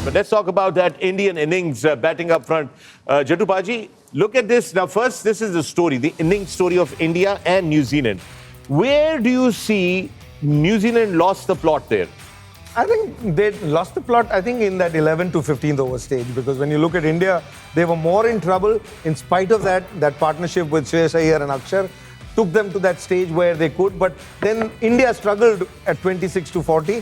But let's talk about that Indian innings batting up front. Jatu Paji, look at this. Now, first, this is the story, the innings story of India and New Zealand. Where do you see New Zealand lost the plot there? I think they lost the plot, I think, in that 11 to 15th over stage, because when you look at India, they were more in trouble in spite of that partnership with Shreyas Iyer and Akshar took them to that stage where they could. But then India struggled at 26 to 40,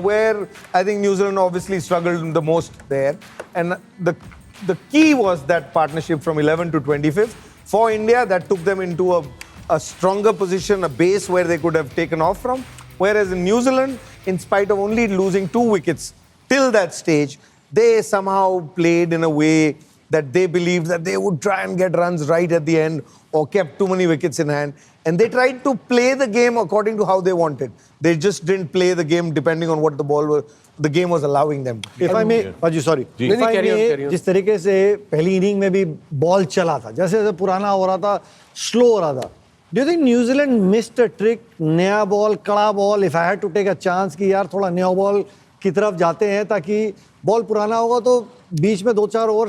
where I think New Zealand obviously struggled the most there. And the key was that partnership from 11 to 25th. For India, that took them into a stronger position, a base where they could have taken off from. Whereas in New Zealand, in spite of only losing 2 wickets till that stage, they somehow played in a way that they believed that they would try and get runs right at the end or kept too many wickets in hand. And they tried to play the game according to how they wanted. They just didn't play the game depending on what the game was allowing them. If I may, Paji, sorry. If I may, जिस तरीके से पहली inning में भी ball चला था, जैसे जैसे पुराना हो रहा था, स्लो हो रहा था. Do you think New Zealand missed a trick? नया बॉल, कड़ा ball. If I had to take a chance कि यार थोड़ा नया बॉल की तरफ जाते हैं ताकि बॉल पुराना होगा तो बीच में 2-4 ओवर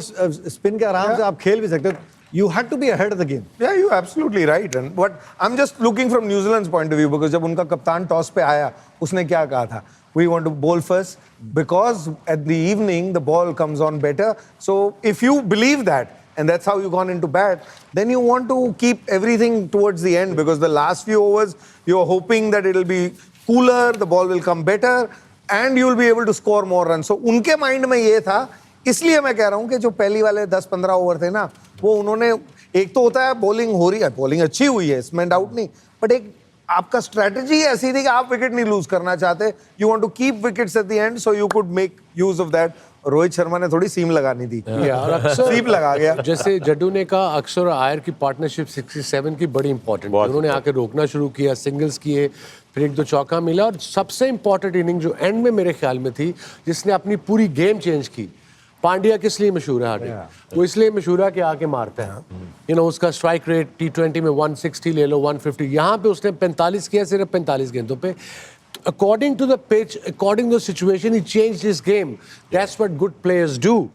स्पिन के आराम से आप खेल भी सकते हो. You had to be ahead of the game. Yeah, you're absolutely right. And what I'm just looking from New Zealand's point of view, because जब उनका कप्तान टॉस पे आया, उसने क्या कहा था? We want to bowl first because at the evening the ball comes on better. So if you believe that, and that's how you've gone into bat, then you want to keep everything towards the end, because the last few overs you're hoping that it'll be cooler, the ball will come better, and you'll be able to score more runs. So उनके mind में ये था, इसलिए मैं कह रहा हूँ कि जो पहली वाले 10-15 ओवर थे ना, वो उन्होंने, एक तो होता है बॉलिंग हो रही है, बॉलिंग अच्छी हुई है, इसमें डाउट नहीं, बट एक आपका स्ट्रेटजी ऐसी थी कि आप विकेट नहीं लूज करना चाहते. You want to keep wickets at the end, so you could make use of that. Rohit Sharma ने थोड़ी सीम लगानी थी, सीम लगा गया. जैसे जड्डू ने कहा, अक्षर और आयर की पार्टनरशिप 67 की बड़ी इंपॉर्टेंट. उन्होंने आके रोकना शुरू किया, सिंगल्स किए, फिर 1-2 चौका मिला, और सबसे इंपॉर्टेंट इनिंग जो एंड में मेरे ख्याल में थी, जिसने अपनी पूरी गेम चेंज की. पांड्या किस लिए मशहूर है हार्दिक? वो इसलिए मशहूर है कि आके मारता है. यू नो, उसका स्ट्राइक रेट T20 में 160 ले लो, 150. यहाँ पे उसने 45 किया, सिर्फ 45 गेंदों पे. According to the pitch, according to the situation, he changed his game. That's what good players do.